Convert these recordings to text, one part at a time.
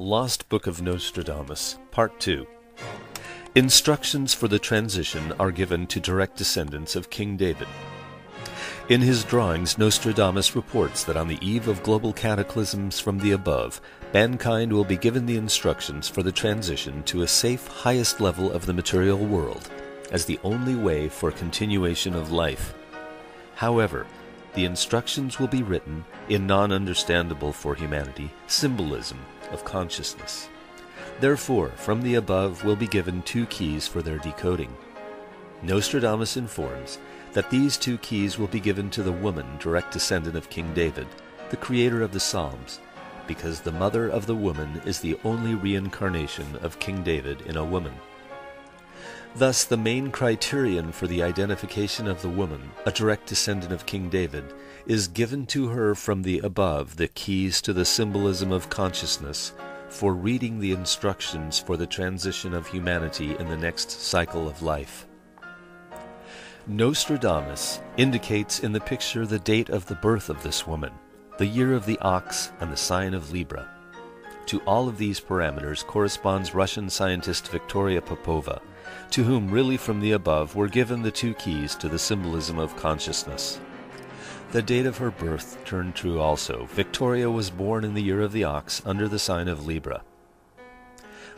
Lost Book of Nostradamus, Part 2. Instructions for the transition are given to direct descendants of King David. In his drawings, Nostradamus reports that on the eve of global cataclysms from the above, mankind will be given the instructions for the transition to a safe, highest level of the material world, as the only way for continuation of life. However, the instructions will be written in non-understandable for humanity symbolism of consciousness. Therefore, from the above will be given two keys for their decoding. Nostradamus informs that these two keys will be given to the woman, direct descendant of King David, the creator of the Psalms, because the mother of the woman is the only reincarnation of King David in a woman. Thus, the main criterion for the identification of the woman, a direct descendant of King David, is given to her from the above the keys to the symbolism of consciousness for reading the instructions for the transition of humanity in the next cycle of life. Nostradamus indicates in the picture the date of the birth of this woman, the year of the ox, and the sign of Libra. To all of these parameters corresponds Russian scientist Victoria Popova, to whom really from the above were given the two keys to the symbolism of consciousness. The date of her birth turned true also. Victoria was born in the year of the ox under the sign of Libra.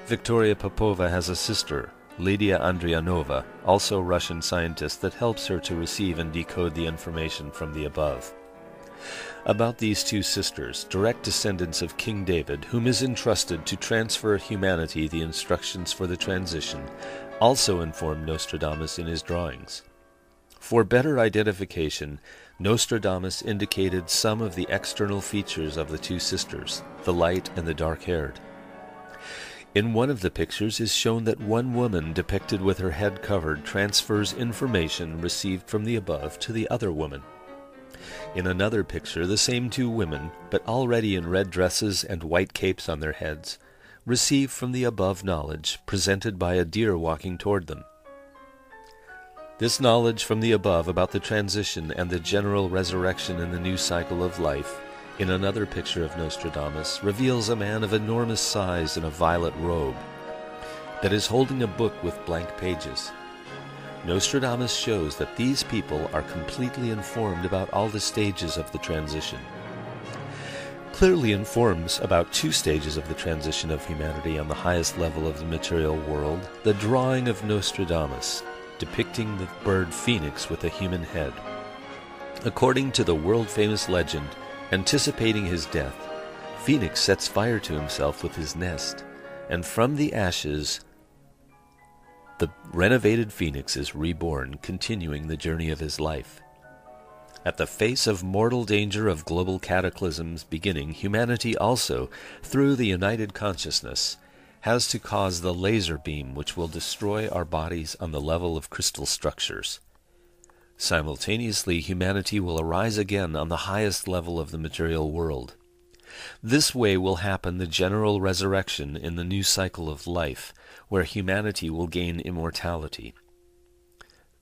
Victoria Popova has a sister, Lydia Andrianova, also Russian scientist, that helps her to receive and decode the information from the above. About these two sisters, direct descendants of King David, whom is entrusted to transfer humanity the instructions for the transition, also informed Nostradamus in his drawings. For better identification, Nostradamus indicated some of the external features of the two sisters, the light and the dark-haired. In one of the pictures is shown that one woman depicted with her head covered transfers information received from the above to the other woman. In another picture, the same two women, but already in red dresses and white capes on their heads, receive from the above knowledge presented by a deer walking toward them. This knowledge from the above about the transition and the general resurrection in the new cycle of life, in another picture of Nostradamus, reveals a man of enormous size in a violet robe that is holding a book with blank pages. Nostradamus shows that these people are completely informed about all the stages of the transition. Clearly informs about two stages of the transition of humanity on the highest level of the material world, the drawing of Nostradamus, depicting the bird phoenix with a human head. According to the world-famous legend, anticipating his death, Phoenix sets fire to himself with his nest, and from the ashes the renovated Phoenix is reborn, continuing the journey of his life. At the face of mortal danger of global cataclysms beginning, humanity also, through the united consciousness, has to cause the laser beam which will destroy our bodies on the level of crystal structures. Simultaneously, humanity will arise again on the highest level of the material world. This way will happen the general resurrection in the new cycle of life, where humanity will gain immortality.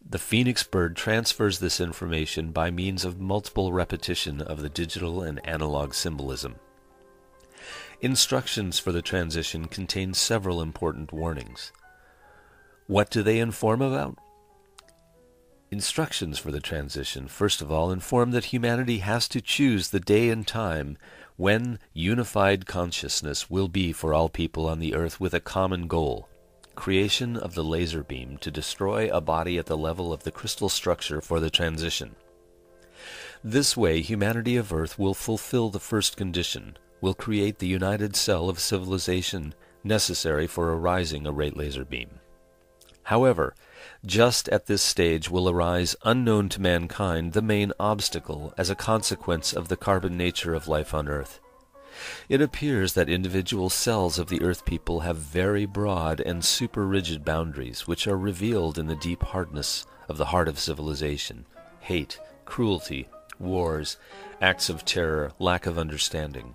The phoenix bird transfers this information by means of multiple repetition of the digital and analog symbolism. Instructions for the transition contain several important warnings. What do they inform about? Instructions for the transition, first of all, inform that humanity has to choose the day and time when unified consciousness will be for all people on the earth with a common goal, creation of the laser beam to destroy a body at the level of the crystal structure for the transition. This way, humanity of Earth will fulfill the first condition, will create the united cell of civilization necessary for arising a great laser beam. However, just at this stage will arise, unknown to mankind, the main obstacle as a consequence of the carbon nature of life on Earth. It appears that individual cells of the Earth people have very broad and super-rigid boundaries, which are revealed in the deep hardness of the heart of civilization: hate, cruelty, wars, acts of terror, lack of understanding.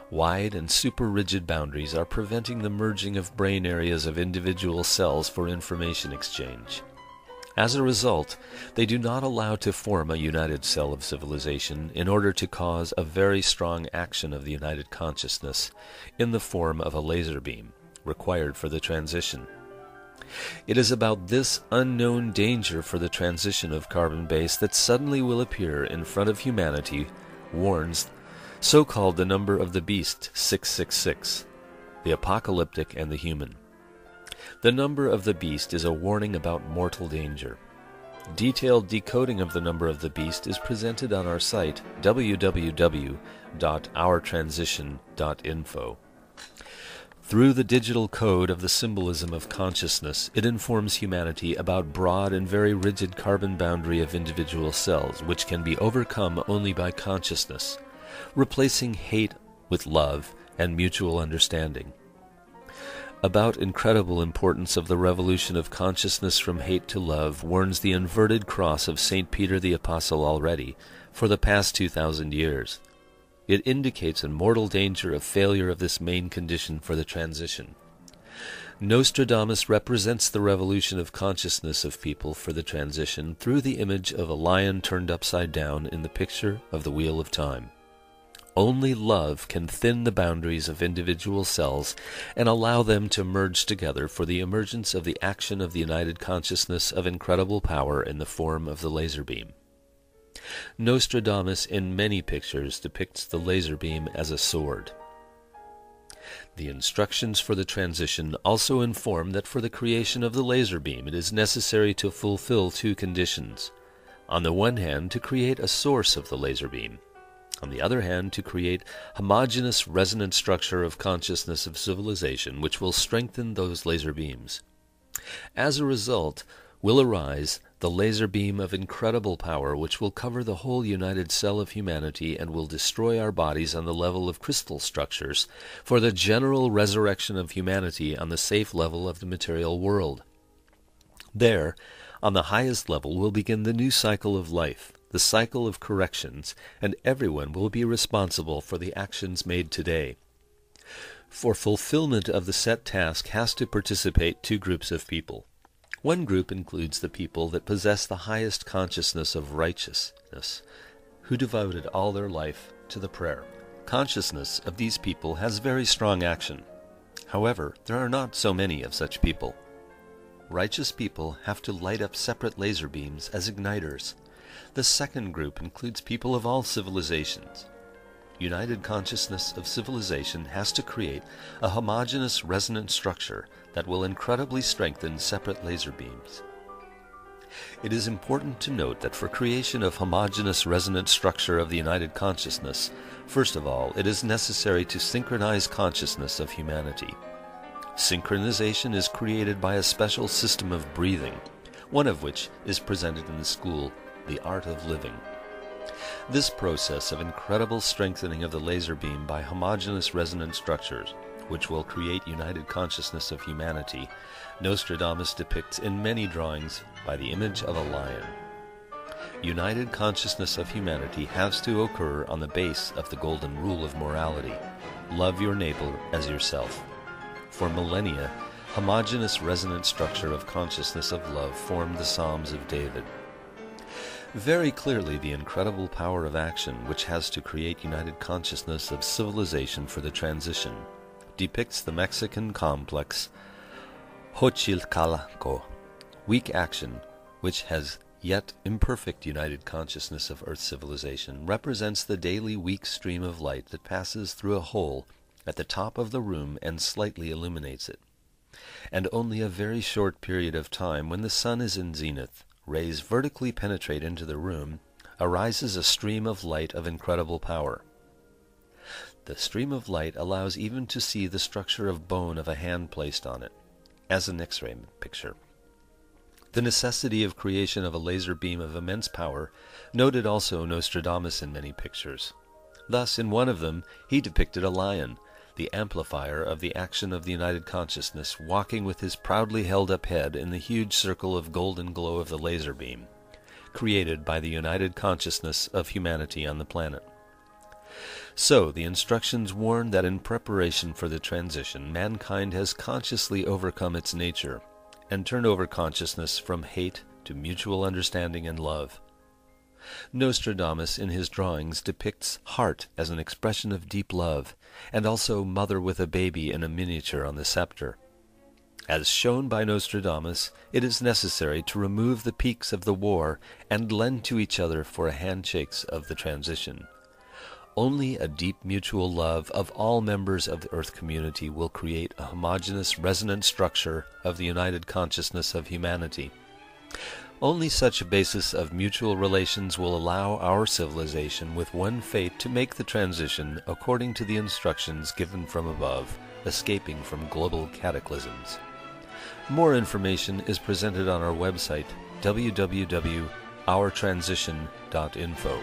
Wide and super-rigid boundaries are preventing the merging of brain areas of individual cells for information exchange. As a result, they do not allow to form a united cell of civilization in order to cause a very strong action of the united consciousness in the form of a laser beam required for the transition. It is about this unknown danger for the transition of carbon base that suddenly will appear in front of humanity warns so-called the number of the beast 666, the apocalyptic and the human. The number of the beast is a warning about mortal danger. Detailed decoding of the number of the beast is presented on our site www.ourtransition.info. Through the digital code of the symbolism of consciousness, it informs humanity about broad and very rigid carbon boundary of individual cells, which can be overcome only by consciousness, replacing hate with love and mutual understanding. About incredible importance of the revolution of consciousness from hate to love warns the inverted cross of St. Peter the Apostle already for the past 2,000 years. It indicates a mortal danger of failure of this main condition for the transition. Nostradamus represents the revolution of consciousness of people for the transition through the image of a lion turned upside down in the picture of the Wheel of Time. Only love can thin the boundaries of individual cells and allow them to merge together for the emergence of the action of the united consciousness of incredible power in the form of the laser beam. Nostradamus in many pictures depicts the laser beam as a sword. The instructions for the transition also inform that for the creation of the laser beam it is necessary to fulfill two conditions. On the one hand, to create a source of the laser beam. On the other hand, to create homogeneous resonant structure of consciousness of civilization which will strengthen those laser beams. As a result, will arise the laser beam of incredible power which will cover the whole united cell of humanity and will destroy our bodies on the level of crystal structures for the general resurrection of humanity on the safe level of the material world. There, on the highest level, will begin the new cycle of life, the cycle of corrections, and everyone will be responsible for the actions made today. For fulfillment of the set task has to participate two groups of people. One group includes the people that possess the highest consciousness of righteousness, who devoted all their life to the prayer. Consciousness of these people has very strong action. However, there are not so many of such people. Righteous people have to light up separate laser beams as igniters. The second group includes people of all civilizations. United consciousness of civilization has to create a homogeneous resonant structure that will incredibly strengthen separate laser beams. It is important to note that for creation of homogeneous resonant structure of the united consciousness, first of all, it is necessary to synchronize consciousness of humanity. Synchronization is created by a special system of breathing, one of which is presented in the school, The Art of Living. This process of incredible strengthening of the laser beam by homogeneous resonant structures, which will create united consciousness of humanity, Nostradamus depicts in many drawings by the image of a lion. United consciousness of humanity has to occur on the base of the golden rule of morality: love your neighbor as yourself. For millennia, homogeneous resonant structure of consciousness of love formed the Psalms of David. Very clearly, the incredible power of action which has to create united consciousness of civilization for the transition depicts the Mexican complex Xochicalco, weak action which has yet imperfect united consciousness of Earth civilization, represents the daily weak stream of light that passes through a hole at the top of the room and slightly illuminates it. And only a very short period of time, when the sun is in zenith, rays vertically penetrate into the room, arises a stream of light of incredible power. The stream of light allows even to see the structure of bone of a hand placed on it, as an X-ray picture. The necessity of creation of a laser beam of immense power noted also Nostradamus in many pictures. Thus, in one of them, he depicted a lion, the amplifier of the action of the united consciousness, walking with his proudly held-up head in the huge circle of golden glow of the laser beam, created by the united consciousness of humanity on the planet. So, the instructions warn that in preparation for the transition, mankind has consciously overcome its nature, and turned over consciousness from hate to mutual understanding and love. Nostradamus in his drawings depicts heart as an expression of deep love, and also mother with a baby in a miniature on the scepter. As shown by Nostradamus, it is necessary to remove the peaks of the war and lend to each other for a handshakes of the transition. Only a deep mutual love of all members of the Earth community will create a homogeneous resonant structure of the united consciousness of humanity. Only such a basis of mutual relations will allow our civilization with one fate to make the transition according to the instructions given from above, escaping from global cataclysms. More information is presented on our website, www.ourtransition.info.